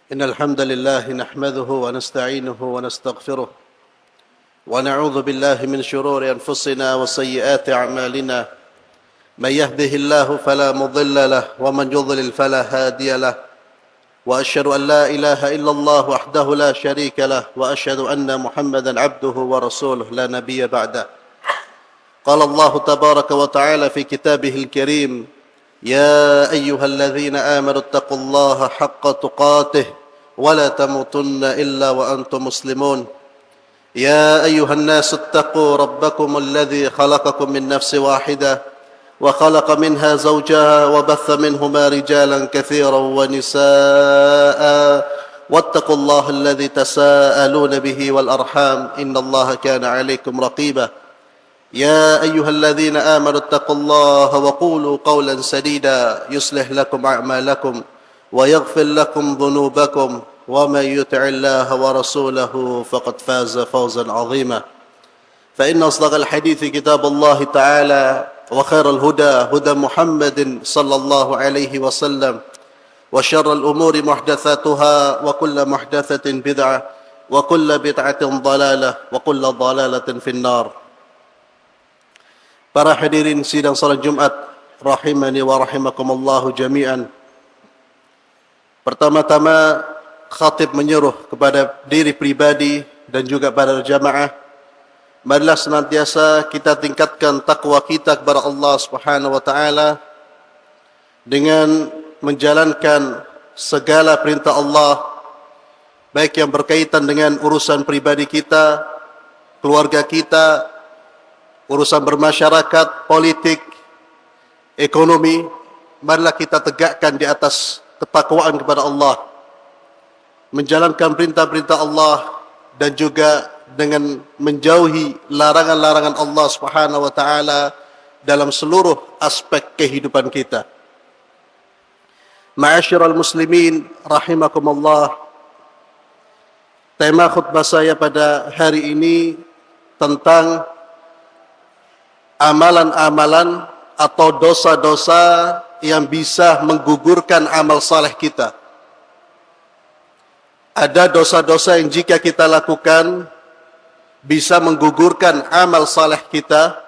إن الحمد لله نحمده ونستعينه ونستغفره ونعوذ بالله من شرور أنفسنا وسيئات أعمالنا من يهده الله فلا مضل له ومن يضلل فلا هادي له وأشهد أن لا إله إلا الله وحده لا شريك له وأشهد أن محمدا عبده ورسوله لا نبي بعده. قال الله تبارك وتعالى في كتابه الكريم: يا أيها الذين آمنوا اتقوا الله حق تقاته ولا تموتن إلا وأنتم مسلمون. يا أيها الناس اتقوا ربكم الذي خلقكم من نفس واحدة وخلق منها زوجها وبث منهما رجالا كثيرا ونساء واتقوا الله الذي تساءلون به والأرحام إن الله كان عليكم رقيبا. يا أيها الذين آمنوا اتقوا الله وقولوا قولا سديدا يصلح لكم أعمالكم ويغفر لكم ذنوبكم ومن يطع الله ورسوله فقد فاز فوزا عظيما. فإن أصدق الحديث كتاب الله تعالى وخير الهدى هدى محمد صلى الله عليه وسلم وشر الأمور محدثاتها وكل محدثة بدعة وكل بدعة ضلالة وكل ضلالة في النار. Para hadirin sidang salat Jumat rahimani wa rahimakumullah jami'an. Pertama-tama khatib menyuruh kepada diri pribadi dan juga pada jamaah, marilah senantiasa kita tingkatkan takwa kita kepada Allah Subhanahu wa taala dengan menjalankan segala perintah Allah, baik yang berkaitan dengan urusan pribadi kita, keluarga kita, urusan bermasyarakat, politik, ekonomi. Marilah kita tegakkan di atas ketakwaan kepada Allah, menjalankan perintah-perintah Allah dan juga dengan menjauhi larangan-larangan Allah Subhanahu wa taala dalam seluruh aspek kehidupan kita. Ma'asyiral muslimin rahimakumullah. Tema khutbah saya pada hari ini tentang amalan-amalan atau dosa-dosa yang bisa menggugurkan amal saleh kita. Ada dosa-dosa yang jika kita lakukan bisa menggugurkan amal saleh kita.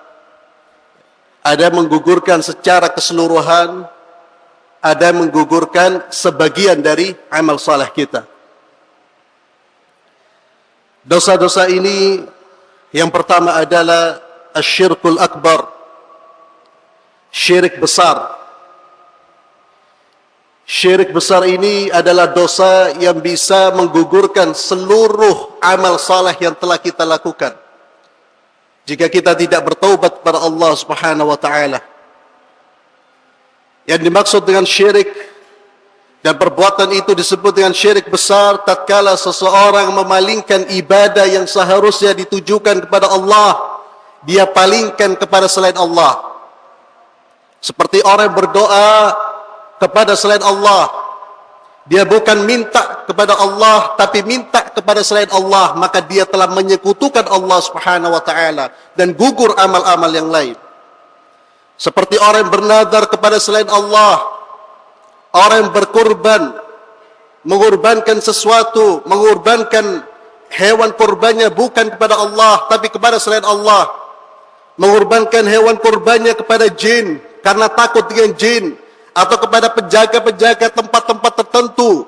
Ada menggugurkan secara keseluruhan, ada menggugurkan sebagian dari amal saleh kita. Dosa-dosa ini yang pertama adalah asyirkul akbar, syirik besar. Syirik besar ini adalah dosa yang bisa menggugurkan seluruh amal saleh yang telah kita lakukan jika kita tidak bertaubat kepada Allah Subhanahu wa taala. Yang dimaksud dengan syirik dan perbuatan itu disebut dengan syirik besar tatkala seseorang memalingkan ibadah yang seharusnya ditujukan kepada Allah, dia palingkan kepada selain Allah. Seperti orang yang berdoa kepada selain Allah, dia bukan minta kepada Allah tapi minta kepada selain Allah, maka dia telah menyekutukan Allah Subhanahu wa taala dan gugur amal-amal yang lain. Seperti orang yang bernadar kepada selain Allah, orang yang berkorban, mengorbankan sesuatu, mengorbankan hewan korbannya bukan kepada Allah tapi kepada selain Allah, mengorbankan hewan korbannya kepada jin karena takut dengan jin, atau kepada penjaga-penjaga tempat-tempat tertentu,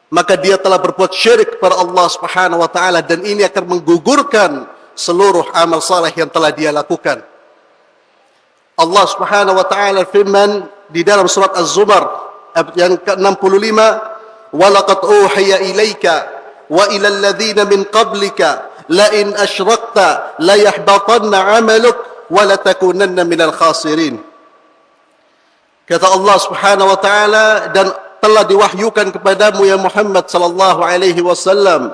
maka dia telah berbuat syirik kepada Allah Subhanahu wa taala dan ini akan menggugurkan seluruh amal saleh yang telah dia lakukan. Allah Subhanahu wa taala firman di dalam surat Az-Zumar yang ke-65, "Wa laqad uhiya ilaika wa ila alladhina min qablika la in asyrakta la yahbatanna 'amaluk wa la takunanna minal khasirin." Kata Allah Subhanahu wa taala, dan telah diwahyukan kepadamu ya Muhammad sallallahu alaihi wasallam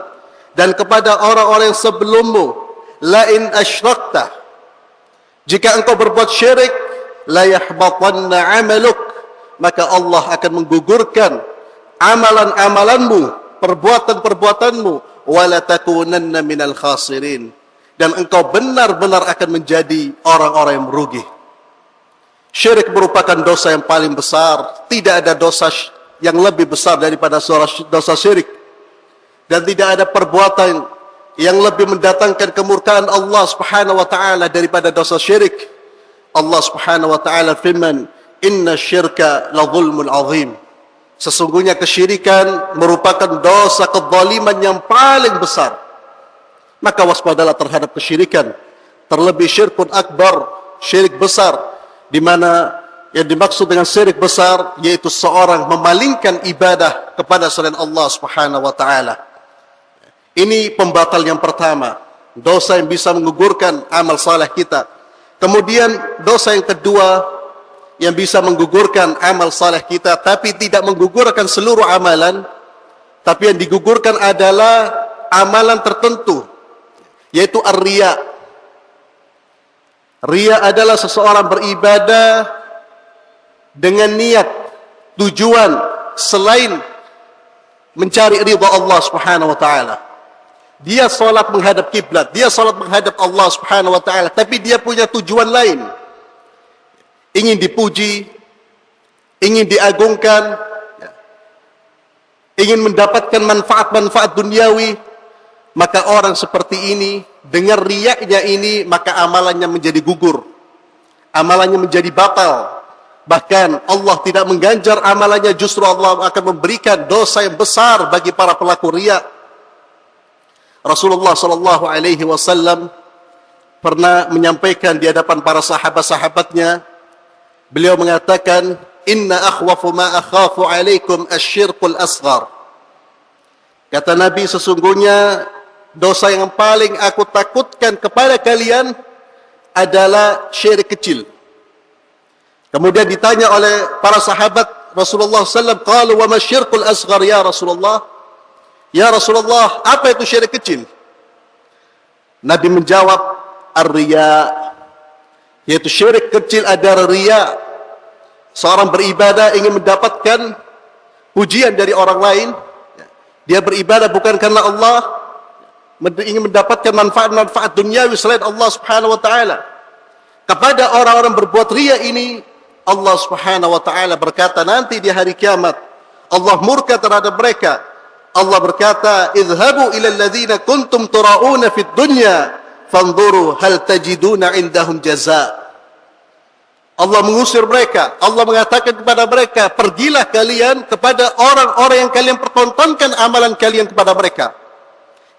dan kepada orang-orang yang sebelummu, la in asyrakta, jika engkau berbuat syirik, la yahbatanna 'amaluk, maka Allah akan menggugurkan amalan-amalanmu, perbuatan-perbuatanmu, wa la takunanna minal khasirin, dan engkau benar-benar akan menjadi orang-orang yang merugi. Syirik merupakan dosa yang paling besar. Tidak ada dosa yang lebih besar daripada dosa syirik. Dan tidak ada perbuatan yang lebih mendatangkan kemurkaan Allah Subhanahu wa taala daripada dosa syirik. Allah Subhanahu wa taala firman, "Inna syirka la zulmun azim." Sesungguhnya kesyirikan merupakan dosa kezaliman yang paling besar. Maka waspadalah terhadap kesyirikan. Terlebih syirkun akbar, syirik besar, di mana yang dimaksud dengan syirik besar yaitu seorang memalingkan ibadah kepada selain Allah Subhanahu wa taala. Ini pembatal yang pertama, dosa yang bisa menggugurkan amal saleh kita. Kemudian dosa yang kedua yang bisa menggugurkan amal saleh kita, tapi tidak menggugurkan seluruh amalan, tapi yang digugurkan adalah amalan tertentu, yaitu ar-riya. Riya adalah seseorang beribadah dengan niat, tujuan selain mencari ridha Allah Subhanahu wa taala. Dia salat menghadap kiblat, dia salat menghadap Allah Subhanahu wa taala, tapi dia punya tujuan lain. Ingin dipuji, ingin diagungkan, ingin mendapatkan manfaat-manfaat duniawi, maka orang seperti ini dengan riyaknya ini, maka amalannya menjadi gugur, amalannya menjadi batal. Bahkan Allah tidak mengganjar amalannya, justru Allah akan memberikan dosa yang besar bagi para pelaku riya. Rasulullah sallallahu alaihi wasallam pernah menyampaikan di hadapan para sahabat-sahabatnya, beliau mengatakan, "Inna akhwafu ma akhafu alaikum asyirkul asghar." Kata Nabi, sesungguhnya dosa yang paling aku takutkan kepada kalian adalah syirik kecil. Kemudian ditanya oleh para sahabat Rasulullah SAW, qalu wa ma syirkul asghar ya Rasulullah? Ya Rasulullah, apa itu syirik kecil? Nabi menjawab, ar-riya, yaitu syirik kecil adalah riya. Seorang beribadah ingin mendapatkan pujian dari orang lain. Dia beribadah bukan karena Allah, ingin mendapatkan manfaat-manfaat duniawi selain Allah Subhanahu wa taala. Kepada orang-orang berbuat riya ini, Allah Subhanahu wa taala berkata nanti di hari kiamat, Allah murka terhadap mereka. Allah berkata, "Idhabu ila alladhina kuntum tura'una fid dunya, fanzuru hal tajiduna indahum jazaa." Allah mengusir mereka. Allah mengatakan kepada mereka, "Pergilah kalian kepada orang-orang yang kalian pertontonkan amalan kalian kepada mereka.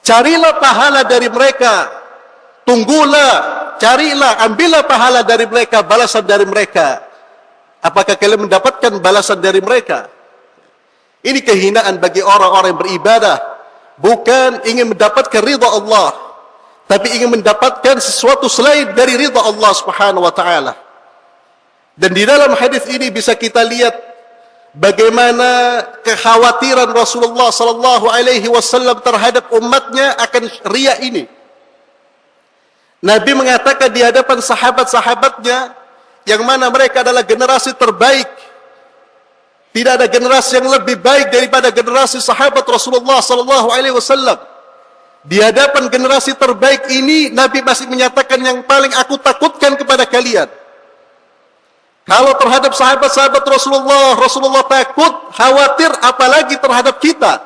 Carilah pahala dari mereka. Tunggulah, carilah, ambillah pahala dari mereka, balasan dari mereka. Apakah kalian mendapatkan balasan dari mereka?" Ini kehinaan bagi orang-orang yang beribadah. Bukan ingin mendapatkan ridha Allah, tapi ingin mendapatkan sesuatu selain dari ridha Allah Subhanahu wa taala. Dan di dalam hadis ini bisa kita lihat bagaimana kekhawatiran Rasulullah sallallahu alaihi wasallam terhadap umatnya akan riya ini. Nabi mengatakan di hadapan sahabat-sahabatnya, yang mana mereka adalah generasi terbaik. Tidak ada generasi yang lebih baik daripada generasi sahabat Rasulullah sallallahu alaihi wasallam. Di hadapan generasi terbaik ini, Nabi masih menyatakan, yang paling aku takutkan kepada kalian. Kalau terhadap sahabat-sahabat Rasulullah takut, khawatir, apalagi terhadap kita.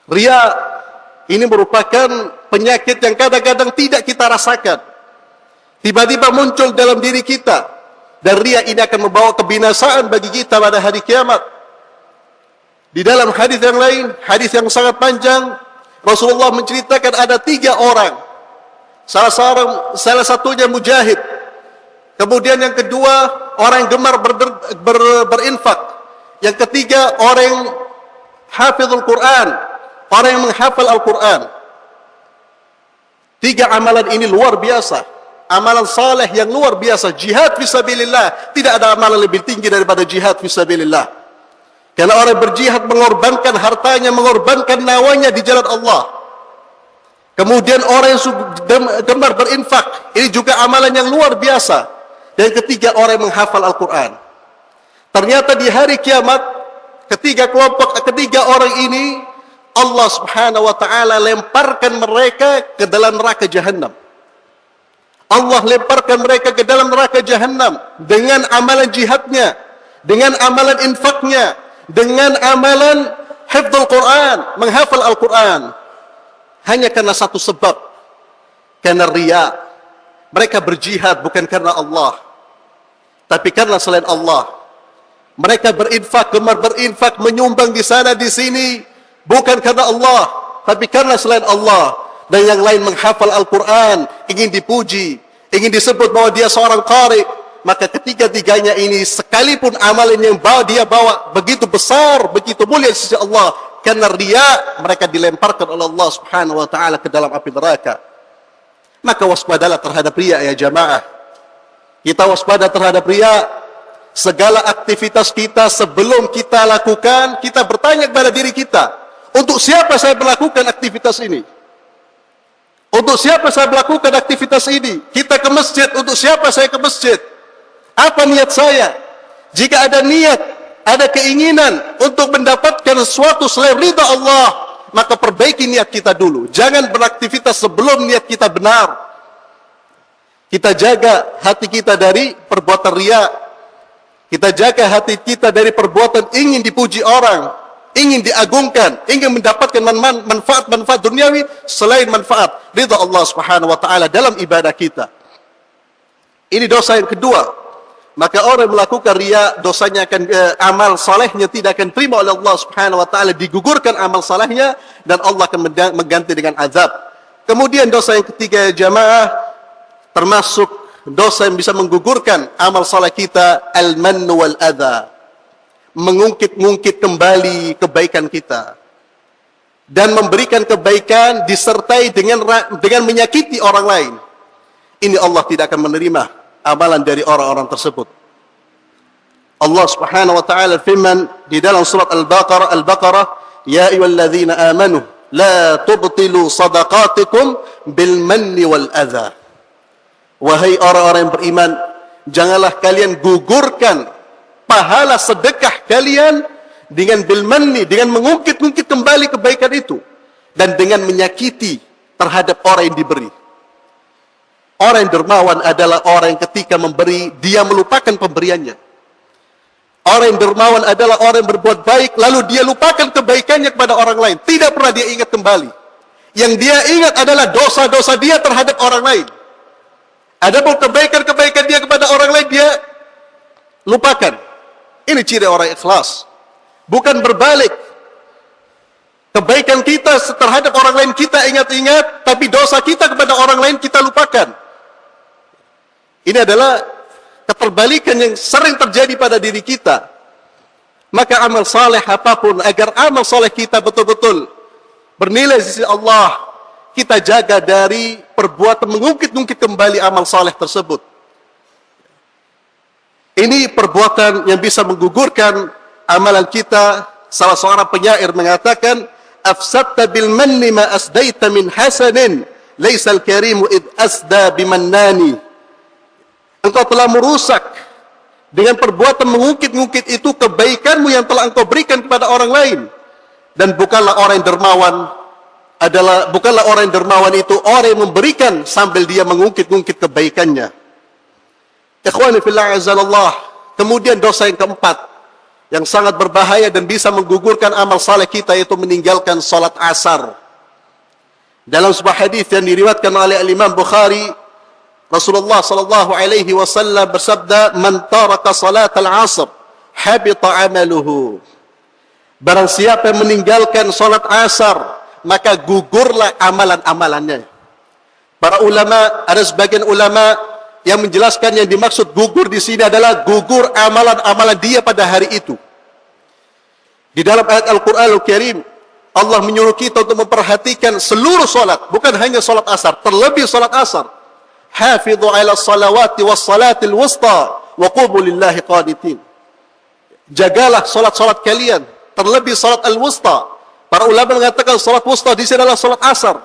Riya ini merupakan penyakit yang kadang-kadang tidak kita rasakan. Tiba-tiba muncul dalam diri kita. Dan riya ini akan membawa kebinasaan bagi kita pada hari kiamat. Di dalam hadis yang lain, hadis yang sangat panjang, Rasulullah menceritakan ada 3 orang. Salah satunya mujahid. Kemudian yang kedua, orang yang gemar berinfak. Yang ketiga, orang yang hafizul Quran, orang yang menghafal Al-Quran. 3 amalan ini luar biasa. Amalan saleh yang luar biasa, jihad fisabilillah. Tidak ada amalan lebih tinggi daripada jihad fisabilillah. Karena orang berjihad mengorbankan hartanya, mengorbankan nyawanya di jalan Allah. Kemudian orang yang gemar berinfak, ini juga amalan yang luar biasa. Dan ketiga, orang yang menghafal Al-Quran. Ternyata di hari kiamat, ketiga orang ini, Allah Subhanahu wa taala lemparkan mereka ke dalam neraka Jahannam. Allah lemparkan mereka ke dalam neraka Jahannam dengan amalan jihadnya, dengan amalan infaknya, dengan amalan hifdzul Quran, menghafal Al-Quran, hanya karena satu sebab, karena riya. Mereka berjihad bukan karena Allah, tapi karena selain Allah. Mereka berinfak, gemar berinfak, menyumbang di sana di sini, bukan karena Allah, tapi karena selain Allah. Dan yang lain menghafal Al-Quran, ingin dipuji, ingin disebut bahwa dia seorang qari. Maka ketiga-tiganya ini, sekalipun amalan yang dia bawa begitu besar, begitu mulia di sisi Allah, karena riya, mereka dilemparkan oleh Allah Subhanahu wa ta'ala ke dalam api neraka. Maka waspadalah terhadap riya ya jamaah. Kita waspada terhadap riya. Segala aktivitas kita sebelum kita lakukan, kita bertanya kepada diri kita, untuk siapa saya melakukan aktivitas ini? Untuk siapa saya melakukan aktivitas ini? Kita ke masjid, untuk siapa saya ke masjid? Apa niat saya? Jika ada niat, ada keinginan untuk mendapatkan sesuatu selain ridha Allah, maka perbaiki niat kita dulu. Jangan beraktivitas sebelum niat kita benar. Kita jaga hati kita dari perbuatan riya. Kita jaga hati kita dari perbuatan ingin dipuji orang, ingin diagungkan, ingin mendapatkan manfaat-manfaat duniawi selain manfaat ridha Allah Subhanahu wa ta'ala dalam ibadah kita. Ini dosa yang kedua. Maka orang yang melakukan riya, dosanya akan amal salehnya tidak akan terima oleh Allah Subhanahu wa ta'ala, digugurkan amal salehnya dan Allah akan mengganti dengan azab. Kemudian dosa yang ketiga ya jamaah, termasuk dosa yang bisa menggugurkan amal saleh kita, al-mannu wal adha. Mengungkit-ungkit kembali kebaikan kita dan memberikan kebaikan disertai dengan menyakiti orang lain. Ini Allah tidak akan menerima amalan dari orang-orang tersebut. Allah Subhanahu wa ta'ala firman di dalam surat Al-Baqarah, ya ayyuhalladzina amanu la tubtilu sadaqatikum bil manni wal adha. Wahai orang-orang yang beriman, janganlah kalian gugurkan pahala sedekah kalian dengan bil manni, dengan mengungkit-ungkit kembali kebaikan itu, dan dengan menyakiti terhadap orang yang diberi. Orang yang dermawan adalah orang yang ketika memberi, dia melupakan pemberiannya. Orang yang dermawan adalah orang yang berbuat baik, lalu dia lupakan kebaikannya kepada orang lain. Tidak pernah dia ingat kembali. Yang dia ingat adalah dosa-dosa dia terhadap orang lain. Adapun kebaikan-kebaikan dia kepada orang lain, dia lupakan. Ini ciri orang ikhlas. Bukan berbalik. Kebaikan kita terhadap orang lain kita ingat-ingat, tapi dosa kita kepada orang lain kita lupakan. Ini adalah keterbalikan yang sering terjadi pada diri kita. Maka amal saleh apapun, agar amal saleh kita betul-betul bernilai di sisi Allah, kita jaga dari perbuatan mengungkit-ungkit kembali amal saleh tersebut. Ini perbuatan yang bisa menggugurkan amalan kita. Salah seorang penyair mengatakan, afsadta bil manni ma asdaita min hasanin, laisal karimu id asda bimannani. Engkau telah merusak dengan perbuatan mengungkit-ungkit itu kebaikanmu yang telah engkau berikan kepada orang lain. Dan bukanlah orang yang dermawan itu orang yang memberikan sambil dia mengungkit-ungkit kebaikannya. Ikhwani fillah azzalallah. Kemudian dosa yang keempat yang sangat berbahaya dan bisa menggugurkan amal saleh kita, yaitu meninggalkan salat asar. Dalam sebuah hadis yang diriwayatkan oleh Imam Bukhari, Rasulullah sallallahu alaihi wasallam bersabda, "Man taraka salat al-'asr, habita 'amaluhu." Barang siapa yang meninggalkan salat asar, maka gugurlah amalan-amalannya. Para ulama, ada sebagian ulama yang menjelaskan yang dimaksud gugur di sini adalah gugur amalan-amalan dia pada hari itu. Di dalam ayat Al-Qur'an Al-Karim, Allah menyuruh kita untuk memperhatikan seluruh salat, bukan hanya salat asar, terlebih salat asar. Hafidhu ala salawati was salatil wusta wa qumu lillahi qanitin. Jagalah salat-salat kalian, terlebih salat al-wusta. Para ulama mengatakan salat wusta di sini adalah salat asar.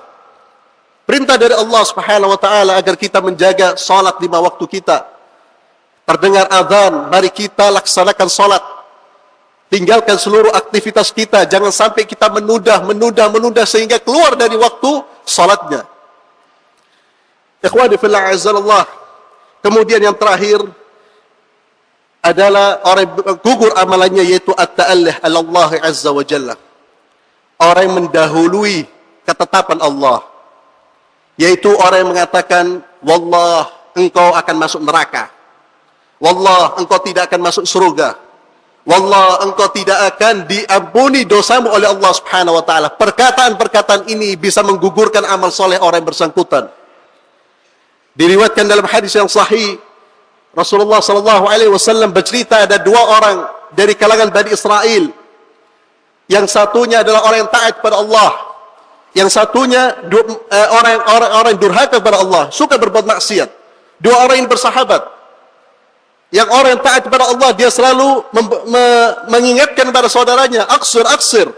Perintah dari Allah Subhanahu wa taala agar kita menjaga salat 5 waktu kita. Terdengar azan, mari kita laksanakan salat. Tinggalkan seluruh aktivitas kita, jangan sampai kita menunda sehingga keluar dari waktu salatnya. Ikhwani fillah azzallah. Kemudian yang terakhir adalah orang yang gugur amalannya, yaitu at-ta'allih ala Allah azza wa jalla. Orang yang mendahului ketetapan Allah, yaitu orang yang mengatakan, wallah, engkau akan masuk neraka. Wallah, engkau tidak akan masuk surga. Wallah, engkau tidak akan diampuni dosamu oleh Allah subhanahu wa ta'ala. Perkataan-perkataan ini bisa menggugurkan amal soleh orang yang bersangkutan. Diriwayatkan dalam hadis yang sahih, Rasulullah sallallahu alaihi wasallam bercerita ada dua orang dari kalangan Bani Israel. Yang satunya adalah orang yang taat kepada Allah. Yang satunya orang yang durhaka kepada Allah, suka berbuat maksiat. Dua orang yang bersahabat. Yang orang yang taat kepada Allah, dia selalu mengingatkan kepada saudaranya, aksir.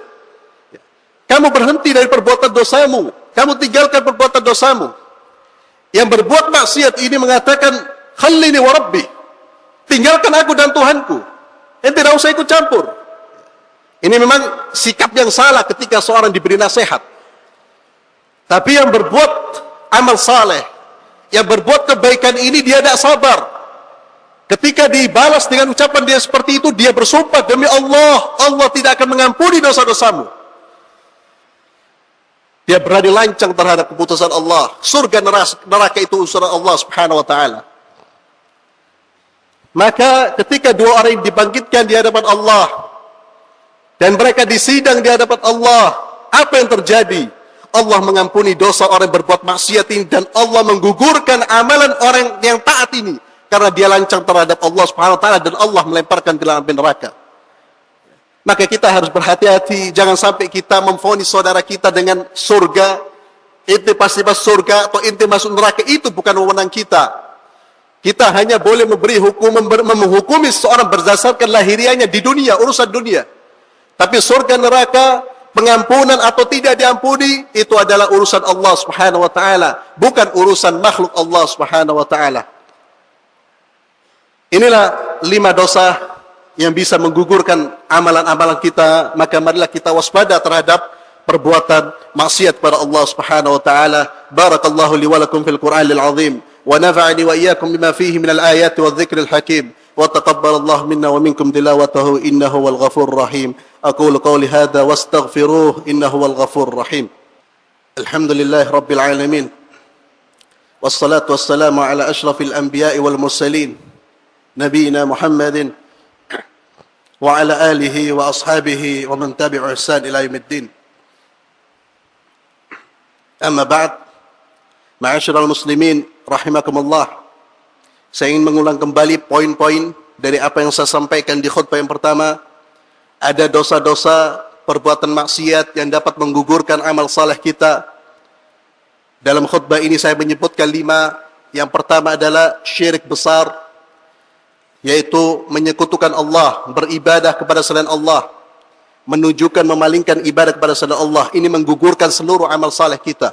Kamu berhenti dari perbuatan dosamu. Kamu tinggalkan perbuatan dosamu. Yang berbuat maksiat ini mengatakan, khallini wa rabbi, tinggalkan aku dan Tuhanku, ente tidak usah ikut campur. Ini memang sikap yang salah ketika seorang diberi nasihat. Tapi yang berbuat amal saleh, yang berbuat kebaikan ini, dia tidak sabar. Ketika dibalas dengan ucapan dia seperti itu, dia bersumpah, demi Allah, Allah tidak akan mengampuni dosa-dosamu. Dia berani lancang terhadap keputusan Allah. Surga neraka itu urusan Allah subhanahu wa ta'ala. Maka ketika dua orang yang dibangkitkan di hadapan Allah, dan mereka disidang di hadapan Allah, apa yang terjadi? Allah mengampuni dosa orang yang berbuat maksiat ini, dan Allah menggugurkan amalan orang yang taat ini, karena dia lancang terhadap Allah subhanahu wa ta'ala, dan Allah melemparkan ke dalam api neraka. Maka kita harus berhati-hati, jangan sampai kita memvonis saudara kita dengan surga, ente pasti masuk surga, atau ente masuk neraka. Itu bukan wewenang kita. Kita hanya boleh memberi hukum, menghukumi seseorang berdasarkan lahiriahnya di dunia, urusan dunia. Tapi surga neraka, pengampunan atau tidak diampuni, itu adalah urusan Allah subhanahu wa ta'ala, bukan urusan makhluk Allah subhanahu wa ta'ala. Inilah 5 dosa yang bisa menggugurkan amalan-amalan kita. Maka marilah kita waspada terhadap perbuatan maksiat kepada Allah subhanahu wa ta'ala. Barakallahu li wa lakum fil Qur'anil azim, wa nafa'ani wa iyyakum bima fihi minal ayati wa dhikril hakim, wa taqabbalallahu minna wa minkum tilawatahu, innahu wal ghafurur rahim. Aqulu qawli hadha wastaghfiruh, innahu wal ghafurur rahim. Alhamdulillahi rabbil alamin, wassalatu wassalamu ala ashrafil anbiya'i wal mursalin, nabiyina Muhammadin wa ala alihi wa ashabihi wa man tabi'u ihsan ila yaumiddin. Amma ba'd, ma'asyiral muslimin rahimakumullah. Saya ingin mengulang kembali poin-poin dari apa yang saya sampaikan di khutbah yang pertama. Ada dosa-dosa perbuatan maksiat yang dapat menggugurkan amal saleh kita. Dalam khutbah ini saya menyebutkan 5. Yang pertama adalah syirik besar, yaitu menyekutukan Allah, beribadah kepada selain Allah, menunjukkan memalingkan ibadah kepada selain Allah. Ini menggugurkan seluruh amal saleh kita.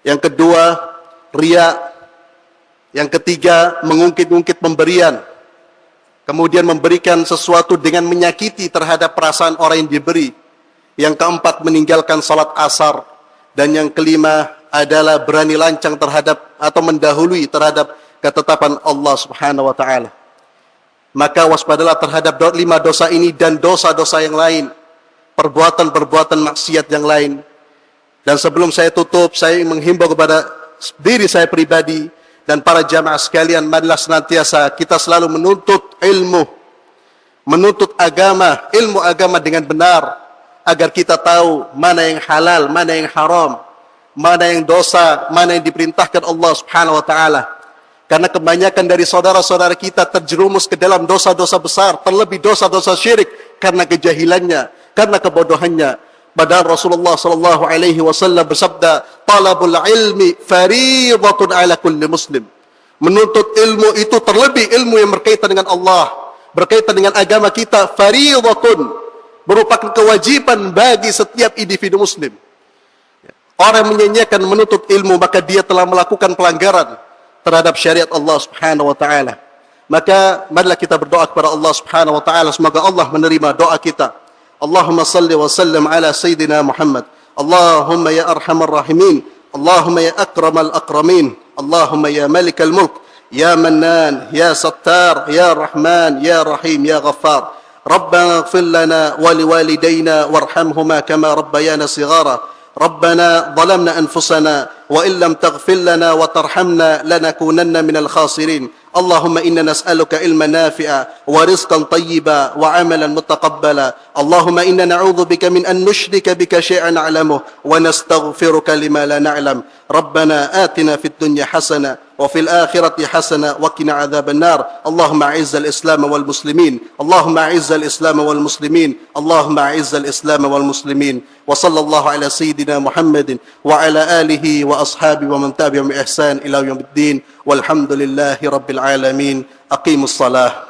Yang kedua, riya. Yang ketiga, mengungkit-ungkit pemberian, kemudian memberikan sesuatu dengan menyakiti terhadap perasaan orang yang diberi. Yang keempat, meninggalkan salat asar. Dan yang kelima adalah berani lancang terhadap atau mendahului terhadap ketetapan Allah subhanahu wa ta'ala. Maka waspadalah terhadap 5 dosa ini dan dosa-dosa yang lain, perbuatan-perbuatan maksiat yang lain. Dan sebelum saya tutup, saya menghimbau kepada diri saya pribadi dan para jamaah sekalian, marilah senantiasa kita selalu menuntut ilmu, menuntut agama, ilmu agama dengan benar, agar kita tahu mana yang halal, mana yang haram, mana yang dosa, mana yang diperintahkan Allah subhanahu wa ta'ala. Karena kebanyakan dari saudara-saudara kita terjerumus ke dalam dosa-dosa besar, terlebih dosa-dosa syirik, karena kejahilannya, karena kebodohannya. Padahal Rasulullah sallallahu alaihi wasallam bersabda, talabul ilmi fariidatun ala kulli muslim. Menuntut ilmu itu, terlebih ilmu yang berkaitan dengan Allah, berkaitan dengan agama kita, fariidatun, merupakan kewajiban bagi setiap individu muslim. Orang yang menyanyiakan menuntut ilmu, maka dia telah melakukan pelanggaran terhadap syariat Allah subhanahu wa ta'ala. Maka marilah kita berdoa kepada Allah subhanahu wa ta'ala, semoga Allah menerima doa kita. Allahumma salli wa sallim ala Sayyidina Muhammad. Allahumma ya arhamar rahimin, Allahumma ya akramal akramin, Allahumma ya malikal mulk, يا منان يا ستار يا رحمن يا رحيم يا غفار. ربنا اغفر لنا ولوالدينا وارحمهما كما ربيانا صغارا. ربنا ظلمنا أنفسنا وإن لم تغفر لنا وترحمنا لنكونن من الخاسرين. اللهم إنا نسألك علما نافعا ورزقا طيبا وعملا متقبلا. اللهم إنا نعوذ بك من أن نشرك بك شيئا نعلمه ونستغفرك لما لا نعلم. ربنا آتنا في الدنيا حسنة وفي الآخرة حسنة وقنا عذاب النار. اللهم أعز الإسلام والمسلمين. اللهم أعز الإسلام والمسلمين. اللهم أعز الإسلام والمسلمين. وصلى الله على سيدنا محمد وعلى آله وأصحابه ومن تبعهم بإحسان إلى يوم الدين والحمد لله رب العالمين. أقيموا الصلاة.